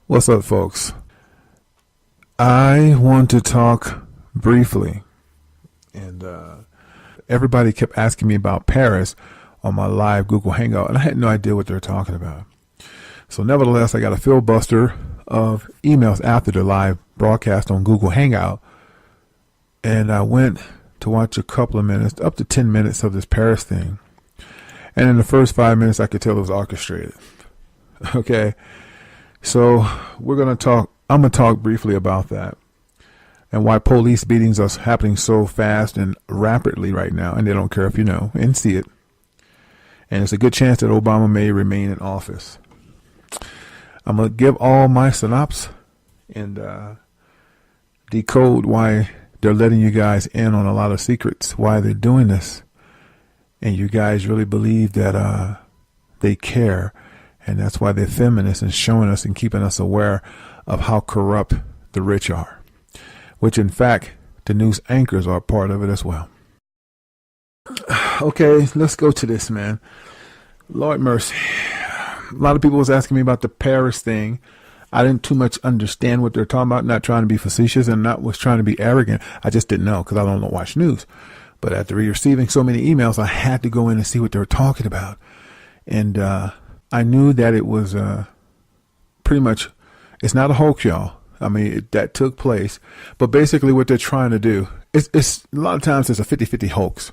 What's up, folks? I want to talk briefly, and everybody kept asking me about Paris on my live Google Hangout, and I had no idea what they were talking about. So nevertheless, I got a filibuster of emails after the live broadcast on Google Hangout, and I went to watch a couple of minutes, up to 10 minutes of this Paris thing. And in the first 5 minutes, I could tell it was orchestrated. Okay. So I'm going to talk briefly about that and why police beatings are happening so fast and rapidly right now. And they don't care if you know and see it. And it's a good chance that Obama may remain in office. I'm going to give all my synopsis and decode why they're letting you guys in on a lot of secrets, why they're doing this. And you guys really believe that they care. And that's why they're feminists and showing us and keeping us aware of how corrupt the rich are, which in fact, the news anchors are a part of it as well. Okay, let's go to this, man. Lord mercy. A lot of people was asking me about the Paris thing. I didn't too much understand what they're talking about, not trying to be facetious and not was trying to be arrogant. I just didn't know because I don't watch news. But after receiving so many emails, I had to go in and see what they were talking about. And I knew that it was pretty much, it's not a hoax, y'all. I mean, that took place. But basically what they're trying to do, it's a lot of times it's a 50-50 hoax.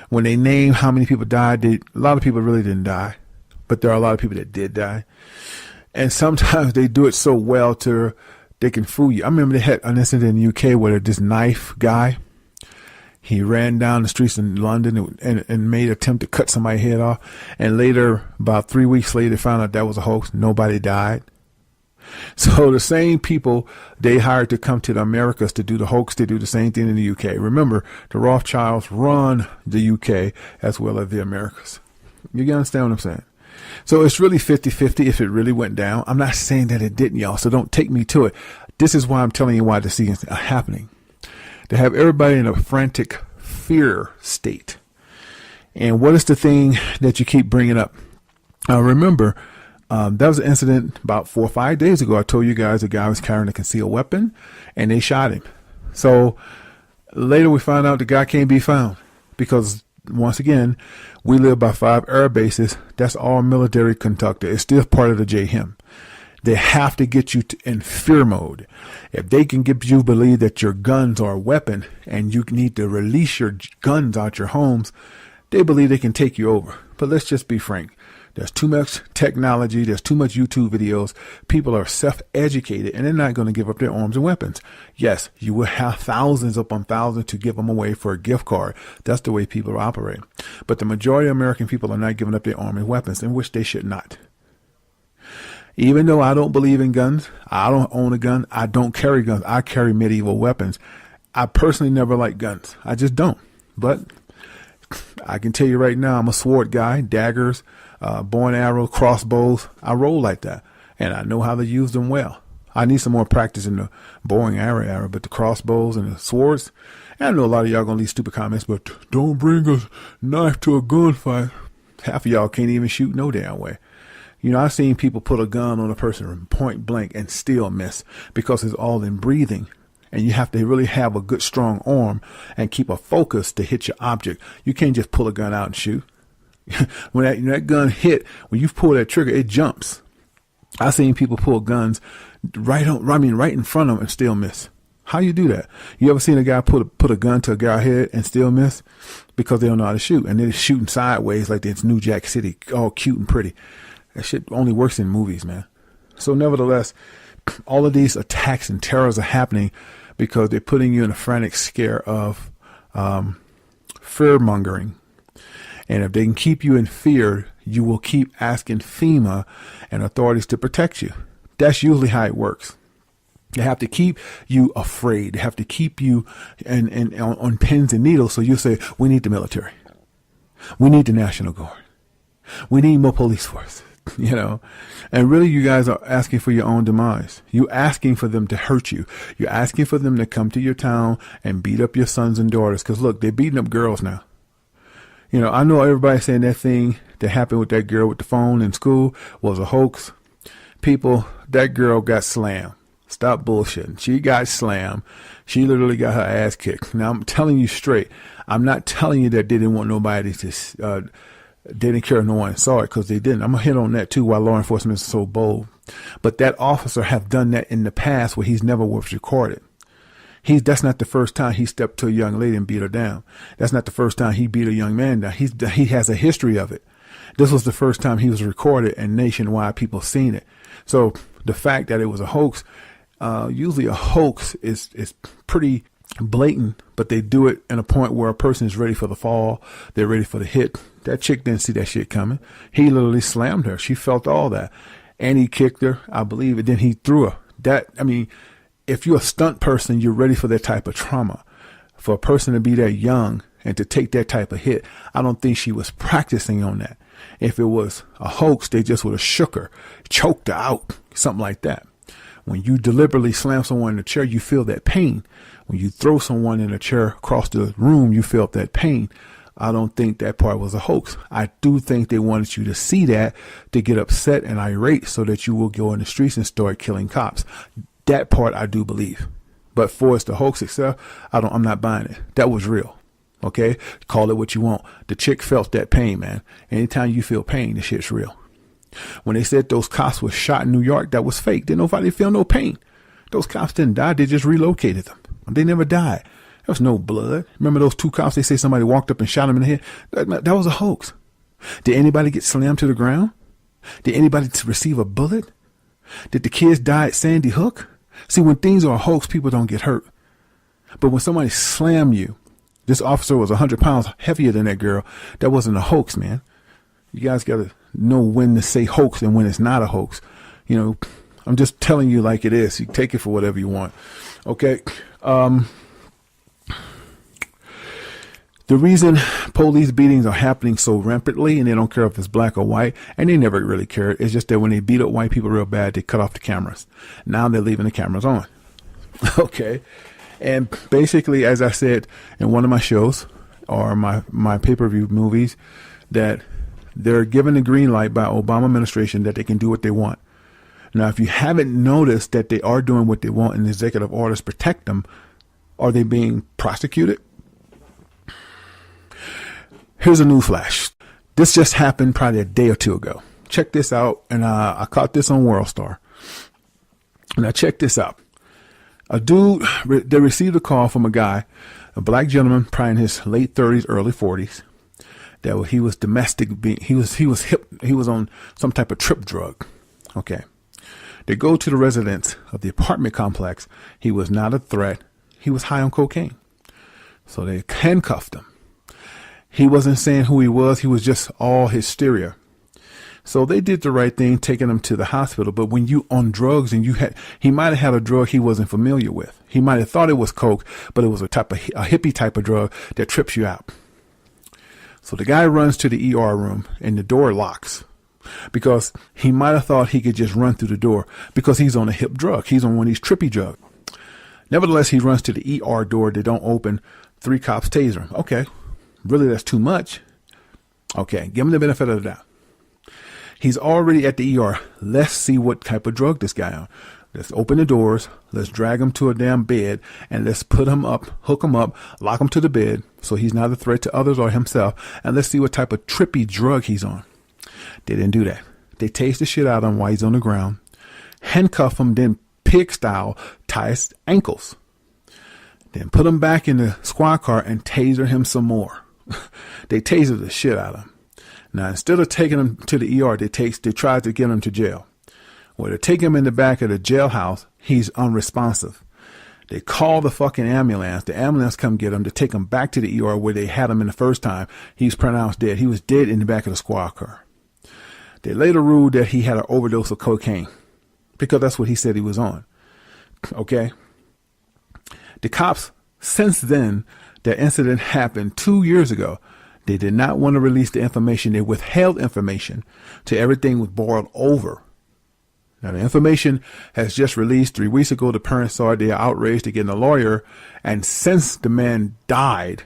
When they name how many people died, a lot of people really didn't die. But there are a lot of people that did die. And sometimes they do it so well to they can fool you. I remember they had an incident in the UK where this knife guy, he ran down the streets in London and made an attempt to cut somebody's head off. And later, about 3 weeks later, they found out that was a hoax. Nobody died. So the same people they hired to come to the Americas to do the hoax, they do the same thing in the UK. Remember, the Rothschilds run the UK as well as the Americas. You understand what I'm saying? So it's really 50-50 if it really went down. I'm not saying that it didn't, y'all, so don't take me to it. This is why I'm telling you why the scenes are happening. To have everybody in a frantic fear state. And what is the thing that you keep bringing up? Remember, that was an incident about 4 or 5 days ago. I told you guys a guy was carrying a concealed weapon and they shot him. So later we found out the guy can't be found because once again, we live by 5 air bases. That's all military conducted. It's still part of the JHIM. They have to get you in fear mode. If they can get you to believe that your guns are a weapon and you need to release your guns out your homes, they believe they can take you over. But let's just be frank. There's too much technology. There's too much YouTube videos. People are self-educated and they're not going to give up their arms and weapons. Yes, you will have thousands upon thousands to give them away for a gift card. That's the way people operate. But the majority of American people are not giving up their arms and weapons, in which they should not. Even though I don't believe in guns, I don't own a gun, I don't carry guns, I carry medieval weapons. I personally never like guns. I just don't. But I can tell you right now, I'm a sword guy, daggers, bow and arrow, crossbows. I roll like that. And I know how to use them well. I need some more practice in the bow and arrow, but the crossbows and the swords. And I know a lot of y'all going to leave stupid comments, but don't bring a knife to a gunfight. Half of y'all can't even shoot no damn way. You know, I've seen people put a gun on a person point blank and still miss because it's all in breathing. And you have to really have a good, strong arm and keep a focus to hit your object. You can't just pull a gun out and shoot. When that gun hit, when you pull that trigger, it jumps. I've seen people pull guns right in front of them and still miss. How you do that? You ever seen a guy put a gun to a guy's head and still miss? Because they don't know how to shoot. And they're shooting sideways like it's New Jack City, all cute and pretty. That shit only works in movies, man. So nevertheless, all of these attacks and terrors are happening because they're putting you in a frantic scare of fear mongering. And if they can keep you in fear, you will keep asking FEMA and authorities to protect you. That's usually how it works. They have to keep you afraid. They have to keep you on pins and needles. So you say, we need the military. We need the National Guard. We need more police force. You know, and really you guys are asking for your own demise. You're asking for them to hurt you. You're asking for them to come to your town and beat up your sons and daughters. Because look, they're beating up girls now. You know, I know everybody's saying that thing that happened with that girl with the phone in school was a hoax. People, that girl got slammed. Stop bullshitting. She got slammed. She literally got her ass kicked. Now, I'm telling you straight. I'm not telling you that they didn't want nobody to, didn't care if no one saw it, because they didn't. I'm going to hit on that too, why law enforcement is so bold. But that officer have done that in the past where he's never was recorded. That's not the first time he stepped to a young lady and beat her down. That's not the first time he beat a young man down. He has a history of it. This was the first time he was recorded, and nationwide people seen it. So the fact that it was a hoax, usually a hoax is pretty blatant, but they do it in a point where a person is ready for the fall. They're ready for the hit. That chick didn't see that shit coming. He literally slammed her. She felt all that. And he kicked her, I believe, and then he threw her. If you're a stunt person, you're ready for that type of trauma. For a person to be that young and to take that type of hit, I don't think she was practicing on that. If it was a hoax, they just would have shook her, choked her out, something like that. When you deliberately slam someone in the chair, you feel that pain. When you throw someone in a chair across the room, you felt that pain. I don't think that part was a hoax. I do think they wanted you to see that, to get upset and irate so that you will go in the streets and start killing cops. That part I do believe. But for it's the hoax itself, I'm not buying it. That was real. Okay? Call it what you want. The chick felt that pain, man. Anytime you feel pain, the shit's real. When they said those cops were shot in New York, that was fake. Didn't nobody feel no pain. Those cops didn't die. They just relocated them. They never died. There was no blood. Remember those two cops? They say somebody walked up and shot them in the head. That was a hoax. Did anybody get slammed to the ground? Did anybody receive a bullet? Did the kids die at Sandy Hook? See, when things are a hoax, people don't get hurt. But when somebody slammed you, this officer was 100 pounds heavier than that girl. That wasn't a hoax, man. You guys got to know when to say hoax and when it's not a hoax. You know, I'm just telling you like it is. You take it for whatever you want. Okay. The reason police beatings are happening so rampantly, and they don't care if it's black or white, and they never really cared, it's just that when they beat up white people real bad, they cut off the cameras. Now they're leaving the cameras on. Okay. And basically, as I said in one of my shows, or my pay-per-view movies, that they're given the green light by Obama administration that they can do what they want. Now, if you haven't noticed that they are doing what they want and the executive orders protect them, are they being prosecuted? Here's a new flash. This just happened probably a day or two ago. Check this out. And I caught this on WorldStar. Now, check this out. A dude, they received a call from a guy, a black gentleman, probably in his late 30s, early 40s, that he was domestic. He was on some type of trip drug. Okay. They go to the residence of the apartment complex. He was not a threat. He was high on cocaine. So they handcuffed him. He wasn't saying who he was. He was just all hysteria. So they did the right thing, taking him to the hospital. But when you on drugs and he might have had a drug he wasn't familiar with. He might have thought it was coke, but it was a hippie type of drug that trips you out. So the guy runs to the ER room and the door locks because he might have thought he could just run through the door because he's on a hip drug. He's on one of these trippy drugs. Nevertheless, he runs to the ER door. They don't open. 3 cops taser him. Okay. Really, that's too much. Okay. Give him the benefit of the doubt. He's already at the ER. Let's see what type of drug this guy on. Let's open the doors. Let's drag him to a damn bed and let's put him up, hook him up, lock him to the bed so he's not a threat to others or himself. And let's see what type of trippy drug he's on. They didn't do that. They tased the shit out of him while he's on the ground, handcuff him, then pig style tie his ankles, then put him back in the squad car and taser him some more. They tasered the shit out of him. Now, instead of taking him to the ER, they tried to get him to jail. Well, they take him in the back of the jailhouse. He's unresponsive. They call the fucking ambulance. The ambulance come get him to take him back to the ER where they had him in the first time. He's pronounced dead. He was dead in the back of the squad car. They later ruled that he had an overdose of cocaine because that's what he said he was on. Okay. The cops, since then, that incident happened 2 years ago. They did not want to release the information. They withheld information till everything was boiled over. Now, the information has just released 3 weeks ago. The parents saw it. They are outraged. They're getting a lawyer. And since the man died,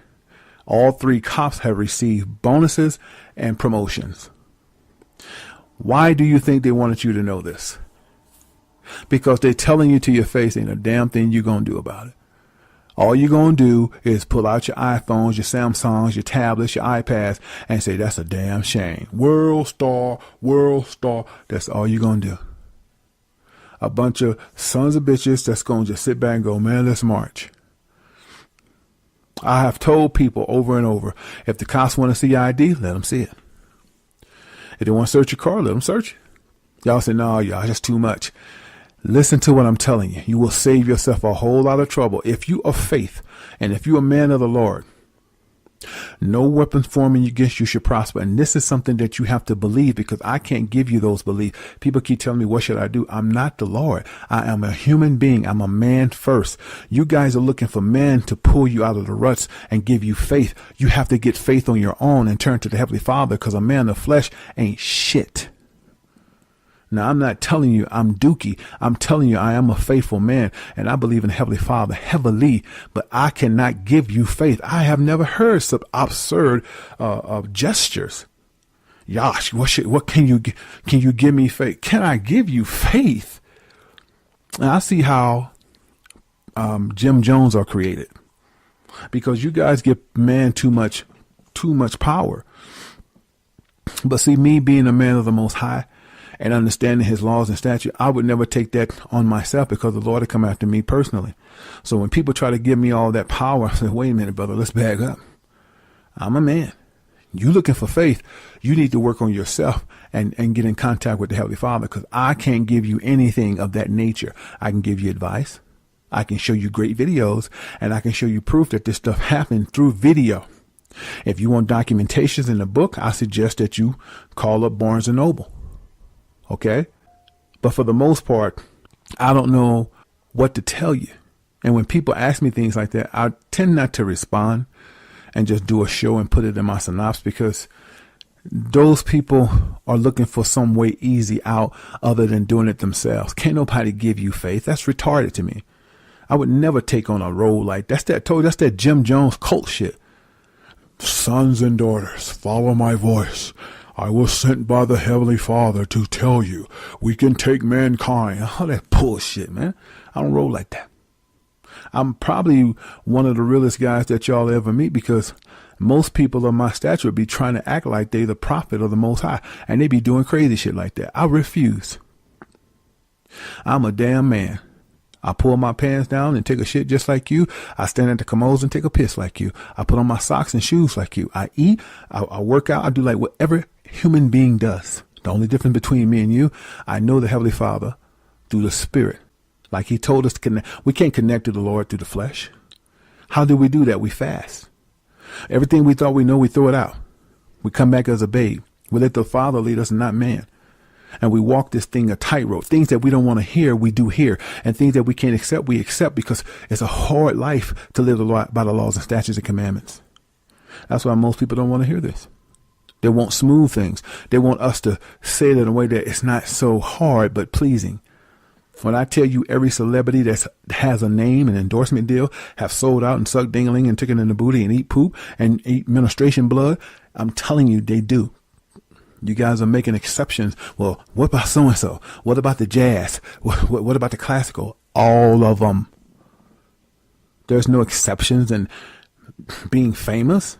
all 3 cops have received bonuses and promotions. Why do you think they wanted you to know this? because they're telling you to your face ain't a damn thing you're going to do about it. All you're going to do is pull out your iPhones, your Samsungs, your tablets, your iPads, and say, that's a damn shame. World star, world star. That's all you're going to do. A bunch of sons of bitches that's going to just sit back and go, man, let's march. I have told people over and over, if the cops want to see your ID, let them see it. If they want to search your car, let them search it. Y'all say, no, y'all, that's too much. Listen to what I'm telling you. You will save yourself a whole lot of trouble. If you are faith and if you're a man of the Lord, no weapon forming against you should prosper. And this is something that you have to believe, because I can't give you those beliefs. People keep telling me, what should I do? I'm not the Lord. I am a human being. I'm a man first. You guys are looking for men to pull you out of the ruts and give you faith. You have to get faith on your own and turn to the Heavenly Father, because a man of flesh ain't shit. Now, I'm not telling you I'm dookie. I'm telling you I am a faithful man, and I believe in Heavenly Father heavily, but I cannot give you faith. I have never heard some absurd gestures. Yash, what can you give me faith? Can I give you faith? And I see how Jim Jones are created, because you guys give man too much power. But see, me being a man of the Most High, and understanding his laws and statutes, I would never take that on myself, because the Lord would come after me personally. So when people try to give me all that power, I say, wait a minute, brother, let's back up. I'm a man. You looking for faith. You need to work on yourself and get in contact with the Heavenly Father, because I can't give you anything of that nature. I can give you advice. I can show you great videos, and I can show you proof that this stuff happened through video. If you want documentations in the book, I suggest that you call up Barnes & Noble. Okay. But for the most part, I don't know what to tell you. And when people ask me things like that, I tend not to respond and just do a show and put it in my synopsis, because those people are looking for some way easy out other than doing it themselves. Can't nobody give you faith. That's retarded to me. I would never take on a role like that's that Jim Jones cult shit. Sons and daughters, follow my voice. I was sent by the Heavenly Father to tell you we can take mankind. All that bullshit, man. I don't roll like that. I'm probably one of the realest guys that y'all ever meet, because most people of my stature be trying to act like they the prophet of the Most High, and they be doing crazy shit like that. I refuse. I'm a damn man. I pull my pants down and take a shit just like you. I stand at the commodes and take a piss like you. I put on my socks and shoes like you. I eat. I work out. I do like whatever human being does. The only difference between me and you, I know the Heavenly Father through the Spirit. Like he told us to connect. We can't connect to the Lord through the flesh. How do we do that? We fast. Everything we thought we know, we throw it out. We come back as a babe. We let the Father lead us, not man. And we walk this thing a tightrope. Things that we don't want to hear, we do hear. And things that we can't accept, we accept, because it's a hard life to live by the laws and statutes and commandments. That's why most people don't want to hear this. They want smooth things. They want us to say it in a way that it's not so hard but pleasing. When I tell you every celebrity that has a name and endorsement deal have sold out and sucked ding-a-ling and took it in the booty and eat poop and eat menstruation blood, I'm telling you they do. You guys are making exceptions. Well, what about so-and-so? What about the jazz? What about the classical? All of them. There's no exceptions in being famous.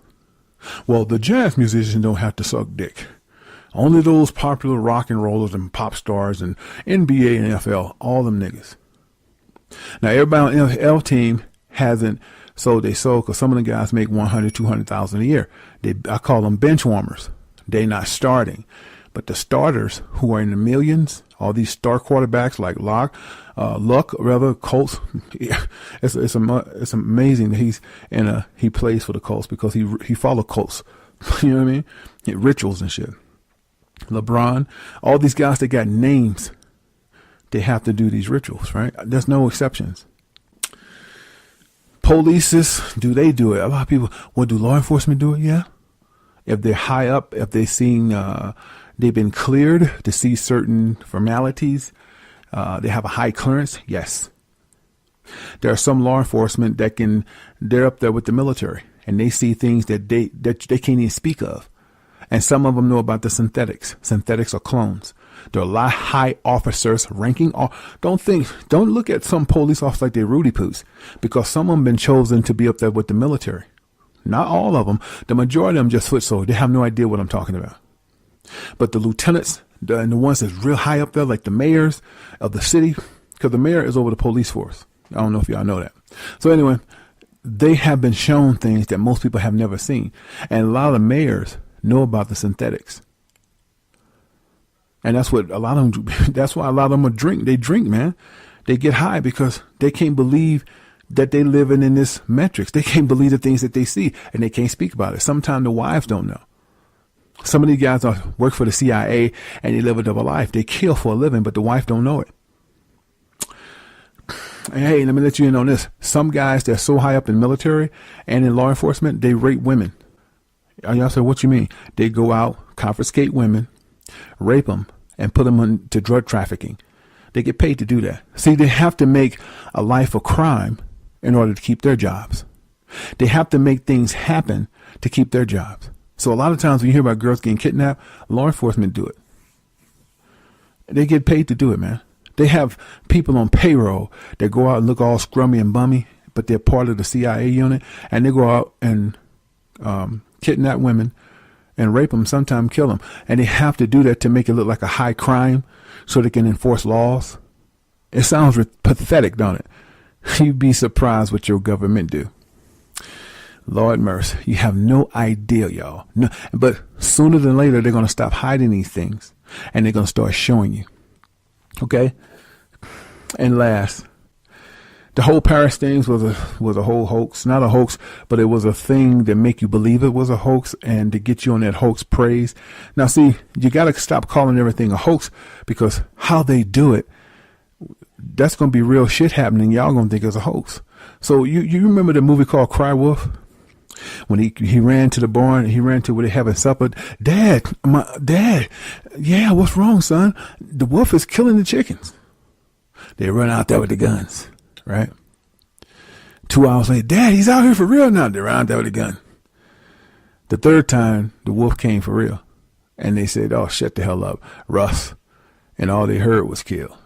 Well, the jazz musicians don't have to suck dick. Only those popular rock and rollers and pop stars and NBA and NFL, all them niggas. Now, everybody on the NFL team hasn't sold their soul, because some of the guys make $100,000, $200,000 a year. I call them bench warmers. They're not starting. But the starters who are in the millions, all these star quarterbacks like Luck, Colts, it's amazing that he plays for the Colts, because he follows Colts. You know what I mean? Rituals and shit. LeBron, all these guys that got names, they have to do these rituals, right? There's no exceptions. Polices, do they do it? A lot of people, well, do law enforcement do it? Yeah. If they're high up, if they've seen, they've been cleared to see certain formalities, they have a high clearance. Yes. There are some law enforcement they're up there with the military, and they see things that they can't even speak of. And some of them know about the synthetics. Synthetics are clones. There are a lot of high officers ranking. Don't look at some police officers like they're Rudy Poos, because some of them been chosen to be up there with the military. Not all of them. The majority of them just foot soldiers. They have no idea what I'm talking about. But the lieutenants and the ones that's real high up there, like the mayors of the city, because the mayor is over the police force. I don't know if y'all know that. So anyway, they have been shown things that most people have never seen. And a lot of mayors know about the synthetics. And that's what a lot of them do. That's why a lot of them drink. They drink, man. They get high because they can't believe that they living in this metrics. They can't believe the things that they see, and they can't speak about it. Sometimes the wives don't know. Some of these guys work for the CIA and they live a double life. They kill for a living, but the wife don't know it. And hey, let me let you in on this. Some guys that are so high up in military and in law enforcement, they rape women. Y'all say, what you mean? They go out, confiscate women, rape them, and put them into drug trafficking. They get paid to do that. See, they have to make a life of crime in order to keep their jobs. They have to make things happen to keep their jobs. So a lot of times when you hear about girls getting kidnapped, law enforcement do it. They get paid to do it, man. They have people on payroll that go out and look all scrummy and bummy, but they're part of the CIA unit, and they go out and kidnap women and rape them, sometimes kill them. And they have to do that to make it look like a high crime so they can enforce laws. It sounds pathetic, don't it? You'd be surprised what your government do. Lord mercy. You have no idea, y'all. No, but sooner than later, they're going to stop hiding these things and they're going to start showing you. Okay. And last, the whole Paris thing was a whole hoax. Not a hoax, but it was a thing that make you believe it was a hoax and to get you on that hoax praise. Now, see, you got to stop calling everything a hoax, because how they do it, that's going to be real shit happening. Y'all going to think it's a hoax. So you remember the movie called Cry Wolf? When he ran to the barn, he ran to where they having supper. Dad, yeah, what's wrong, son? The wolf is killing the chickens. They run out there with the guns, right? 2 hours later, Dad, he's out here for real now. They run out there with the gun. The third time, the wolf came for real. And they said, oh, shut the hell up, Russ. And all they heard was kill.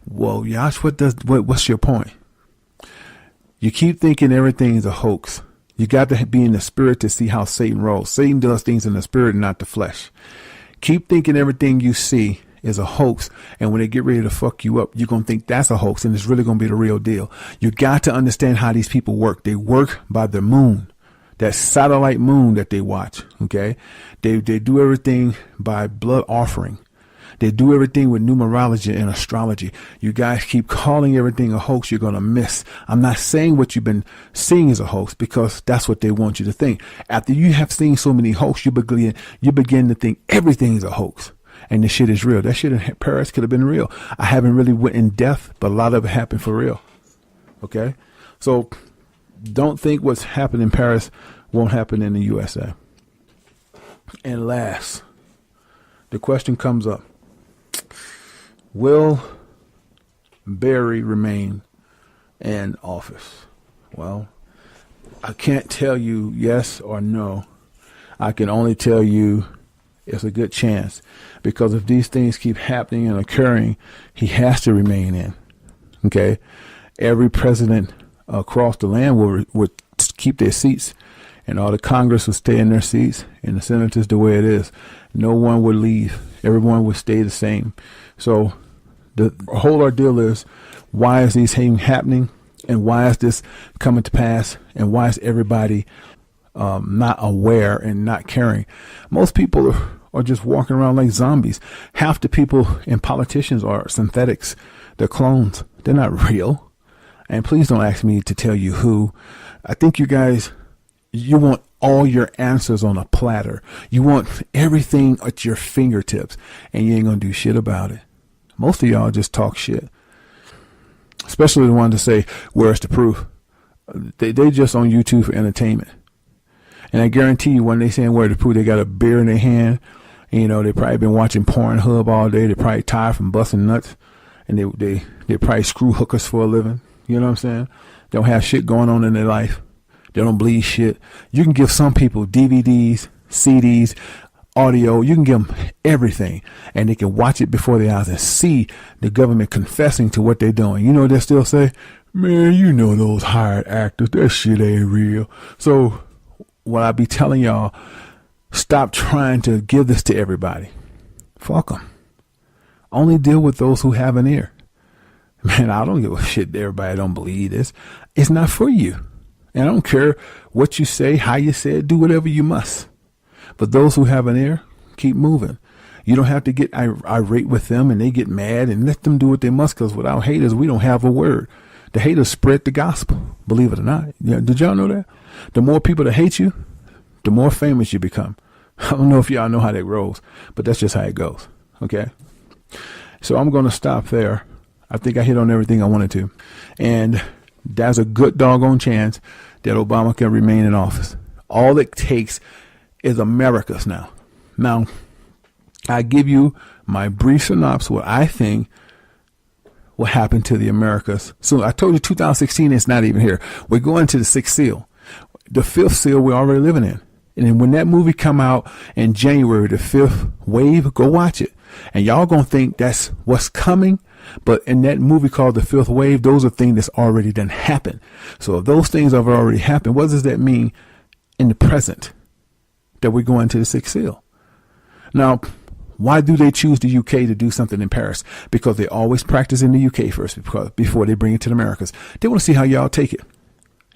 Well, Yash, what's your point? You keep thinking everything is a hoax. You got to be in the spirit to see how Satan rolls. Satan does things in the spirit and not the flesh. Keep thinking everything you see is a hoax. And when they get ready to fuck you up, you're going to think that's a hoax and it's really going to be the real deal. You got to understand how these people work. They work by the moon, that satellite moon that they watch. Okay. They do everything by blood offering. They do everything with numerology and astrology. You guys keep calling everything a hoax, you're going to miss. I'm not saying what you've been seeing is a hoax, because that's what they want you to think. After you have seen so many hoax, you begin to think everything is a hoax. And this shit is real. That shit in Paris could have been real. I haven't really went in depth, but a lot of it happened for real. Okay? So don't think what's happened in Paris won't happen in the USA. And last, the question comes up. Will Barry remain in office? Well, I can't tell you yes or no. I can only tell you it's a good chance, because if these things keep happening and occurring, he has to remain in. Okay? Every president across the land would keep their seats, and all the Congress would stay in their seats, and the senators the way it is. No one would leave. Everyone would stay the same. So the whole ordeal is, why is these things happening, and why is this coming to pass, and why is everybody not aware and not caring? Most people are just walking around like zombies. Half the people and politicians are synthetics. They're clones. They're not real. And please don't ask me to tell you who. I think you guys, you want all your answers on a platter. You want everything at your fingertips, and you ain't going to do shit about it. Most of y'all just talk shit, especially the ones that say, where's the proof? They just on YouTube for entertainment. And I guarantee you, when they saying where's the proof, they got a beer in their hand. And, you know, they probably been watching Pornhub all day. They probably tired from busting nuts. And they probably screw hookers for a living. You know what I'm saying? They don't have shit going on in their life. They don't bleed shit. You can give some people DVDs, CDs, audio. You can give them everything, and they can watch it before their eyes and see the government confessing to what they're doing. You know, they still say, man, you know those hired actors, that shit ain't real. So what I be telling y'all, stop trying to give this to everybody. Fuck them. Only deal with those who have an ear. Man, I don't give a shit that everybody don't believe this. It's not for you. And I don't care what you say, how you say it, do whatever you must. But those who have an ear, keep moving. You don't have to get irate with them and they get mad, and let them do what they must, because without haters, we don't have a word. The haters spread the gospel, believe it or not. Yeah, did y'all know that? The more people that hate you, the more famous you become. I don't know if y'all know how that rolls, but that's just how it goes. Okay? So I'm going to stop there. I think I hit on everything I wanted to. And there's a good doggone chance that Obama can remain in office. All it takes is America's now. Now, I give you my brief synopsis, what I think will happen to the Americas. So I told you 2016 is not even here. We're going to the sixth seal. The fifth seal we're already living in. And then when that movie come out in January, the fifth wave, go watch it. And y'all gonna think that's what's coming. But in that movie called The Fifth Wave, those are things that's already done happened. So if those things have already happened, what does that mean in the present? That we're going to the sixth seal. Now, why do they choose the UK to do something in Paris? Because they always practice in the UK first before they bring it to the Americas. They want to see how y'all take it.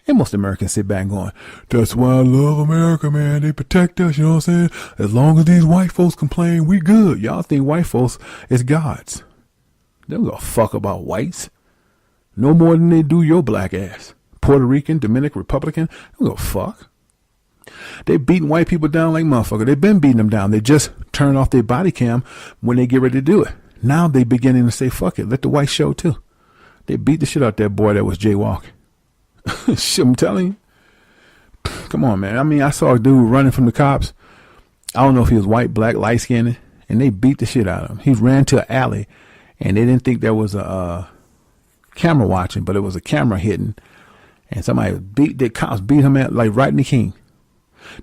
And most Americans sit back going, that's why I love America, man. They protect us, you know what I'm saying? As long as these white folks complain, we good. Y'all think white folks is gods. They don't give a fuck about whites. No more than they do your black ass. Puerto Rican, Dominican, Republican, they don't give a fuck. They beating white people down like motherfucker. They've been beating them down. They just turn off their body cam when they get ready to do it. Now they beginning to say, fuck it, let the whites show too. They beat the shit out that boy that was jaywalking. Shit, I'm telling you. Come on, man. I mean, I saw a dude running from the cops. I don't know if he was white, black, light-skinned, and they beat the shit out of him. He ran to an alley, and they didn't think there was a camera watching, but it was a camera hidden. And the cops beat him at like right in the king.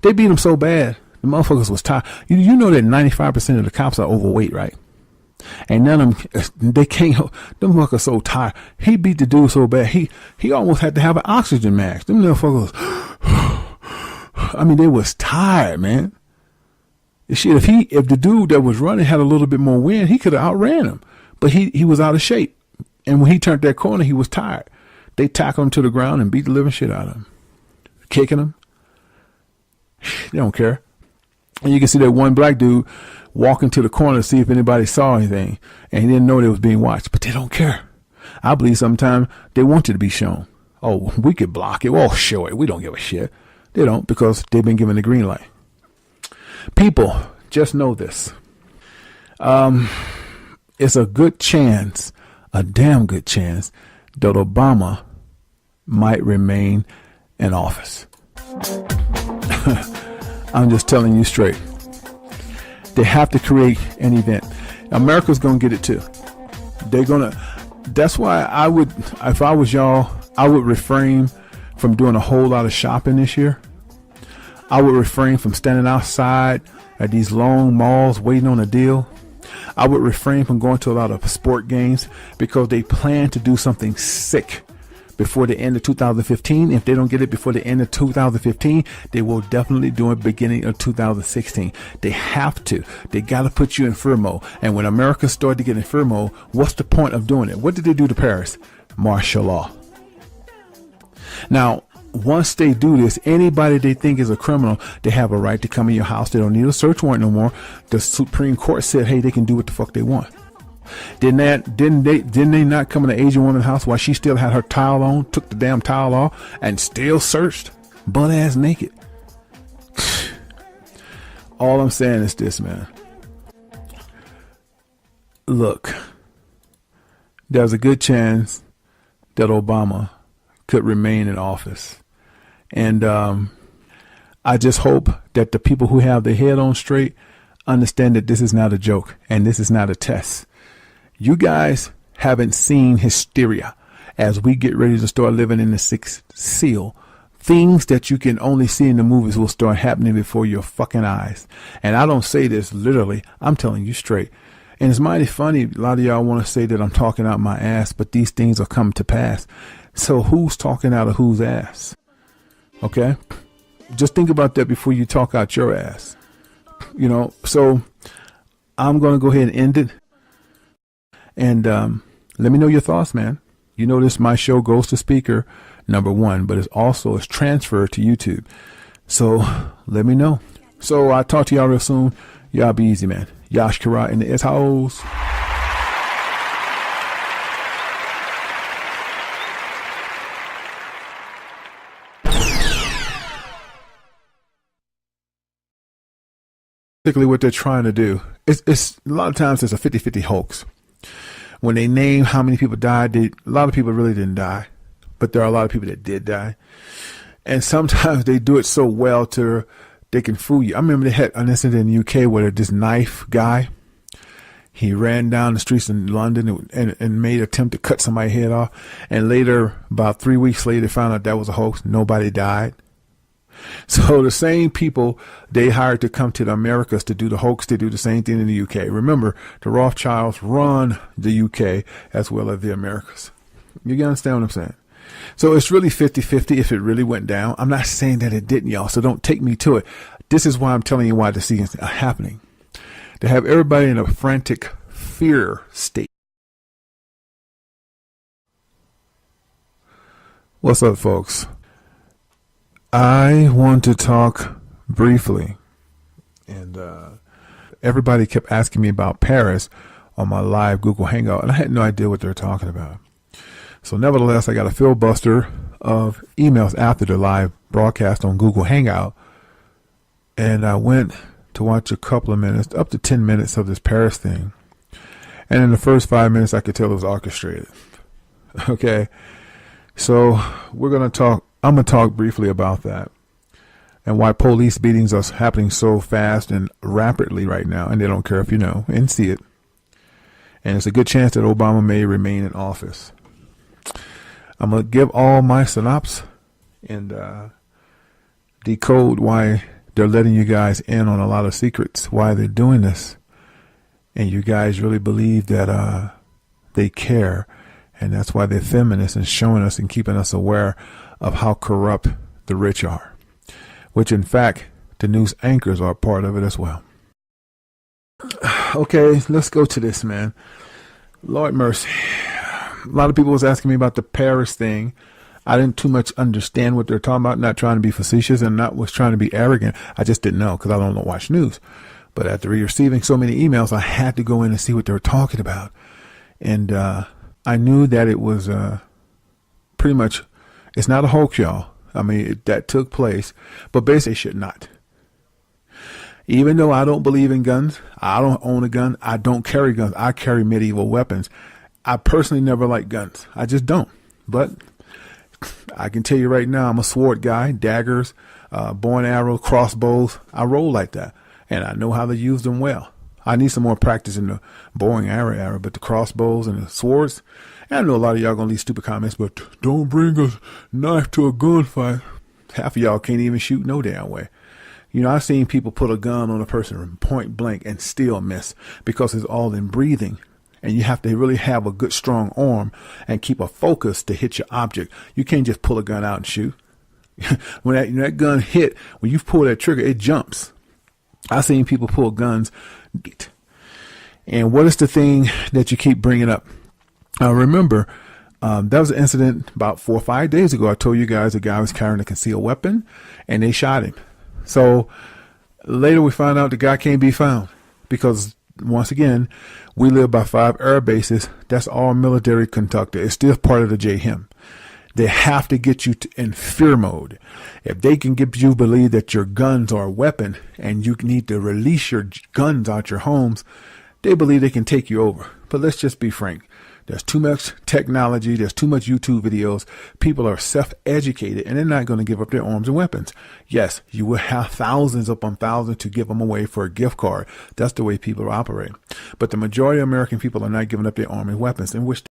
They beat him so bad, the motherfuckers was tired. You know that 95% of the cops are overweight, right? And none of them, they can't, them motherfuckers so tired. He beat the dude so bad, he almost had to have an oxygen mask. Them motherfuckers, I mean, they was tired, man. Shit, if the dude that was running had a little bit more wind, he could have outran him. But he was out of shape. And when he turned that corner, he was tired. They tackled him to the ground and beat the living shit out of him. Kicking him. They don't care. And you can see that one black dude walking to the corner to see if anybody saw anything. And he didn't know they was being watched. But they don't care. I believe sometimes they want it to be shown. Oh, we could block it. Well, show it. We don't give a shit. They don't, because they've been given the green light. People, just know this. It's a good chance, a damn good chance, that Obama might remain in office. I'm just telling you straight. They have to create an event. America's going to get it too. That's why if I was y'all, I would refrain from doing a whole lot of shopping this year. I would refrain from standing outside at these long malls waiting on a deal. I would refrain from going to a lot of sport games, because they plan to do something sick before the end of 2015. If they don't get it before the end of 2015, they will definitely do it beginning of 2016. They have to. They got to put you in furlough. And when America started to get in furlough, what's the point of doing it? What did they do to Paris? Martial law. Now, once they do this, anybody they think is a criminal, they have a right to come in your house. They don't need a search warrant no more. The Supreme Court said, hey, they can do what the fuck they want. Didn't they not come in the Asian woman's house while she still had her towel on, took the damn towel off, and still searched, butt ass naked? All I'm saying is this, man. Look, there's a good chance that Obama could remain in office. And I just hope that the people who have their head on straight understand that this is not a joke and this is not a test. You guys haven't seen hysteria as we get ready to start living in the sixth seal things that you can only see in the movies will start happening before your fucking eyes. And I don't say this literally. I'm telling you straight. And it's mighty funny. A lot of y'all want to say that I'm talking out my ass, but these things will come to pass. So who's talking out of whose ass? Okay? Just think about that before you talk out your ass. You know, so I'm going to go ahead and end it. And let me know your thoughts, man. You know, this my show goes to speaker #1, but it's transferred to YouTube. So let me know. So I'll talk to y'all real soon. Y'all be easy, man. Yash Kara in the S-House. Particularly what they're trying to do. It's a lot of times it's a 50-50 hoax. When they name how many people died, a lot of people really didn't die, but there are a lot of people that did die. And sometimes they do it so well to they can fool you. I remember they had an incident in the UK where this knife guy, he ran down the streets in London and made an attempt to cut somebody's head off. And later, about 3 weeks later, they found out that was a hoax. Nobody died. So the same people they hired to come to the Americas to do the hoax, they do the same thing in the UK. Remember, the Rothschilds run the UK as well as the Americas. You understand what I'm saying? So it's really 50-50 if it really went down. I'm not saying that it didn't, y'all, so don't take me to it. This is why I'm telling you why the scenes are happening. To have everybody in a frantic fear state. What's up, folks? I want to talk briefly, and everybody kept asking me about Paris on my live Google Hangout, and I had no idea what they were talking about. So nevertheless, I got a filibuster of emails after the live broadcast on Google Hangout, and I went to watch a couple of minutes, up to 10 minutes of this Paris thing, and in the first 5 minutes, I could tell it was orchestrated. Okay, so we're going to talk. I'm going to talk briefly about that and why police beatings are happening so fast and rapidly right now, and they don't care if you know and see it. And it's a good chance that Obama may remain in office. I'm going to give all my synopsis and decode why they're letting you guys in on a lot of secrets, why they're doing this. And you guys really believe that they care, and that's why they're feminists and showing us and keeping us aware of how corrupt the rich are, which in fact the news anchors are part of it as well. Okay, let's go to this, man. Lord mercy. A lot of people was asking me about the Paris thing. I didn't too much understand what they're talking about, not trying to be facetious and not was trying to be arrogant. I just didn't know because I don't watch news. But after receiving so many emails, I had to go in and see what they were talking about. And I knew that it was pretty much, it's not a hoax, y'all. I mean, that took place, but basically it should not. Even though I don't believe in guns, I don't own a gun, I don't carry guns, I carry medieval weapons. I personally never liked guns. I just don't. But I can tell you right now, I'm a sword guy, daggers, bow and arrow, crossbows. I roll like that, and I know how to use them well. I need some more practice in the bow and arrow, but the crossbows and the swords, and I know a lot of y'all gonna leave stupid comments, but don't bring a knife to a gunfight. Half of y'all can't even shoot no damn way. You know, I've seen people put a gun on a person point blank and still miss because it's all in breathing. And you have to really have a good, strong arm and keep a focus to hit your object. You can't just pull a gun out and shoot. When that gun hit, when you pull that trigger, it jumps. I've seen people pull guns. And what is the thing that you keep bringing up? Remember, that was an incident about 4 or 5 days ago. I told you guys a guy was carrying a concealed weapon and they shot him. So later we found out the guy can't be found because once again, we live by 5 air bases. That's all military conducted. It's still part of the JHIM. They have to get you in fear mode. If they can get you to believe that your guns are a weapon and you need to release your guns out your homes, they believe they can take you over. But let's just be frank. There's too much technology. There's too much YouTube videos. People are self-educated and they're not going to give up their arms and weapons. Yes, you will have thousands upon thousands to give them away for a gift card. That's the way people operate. But the majority of American people are not giving up their arms and weapons, in which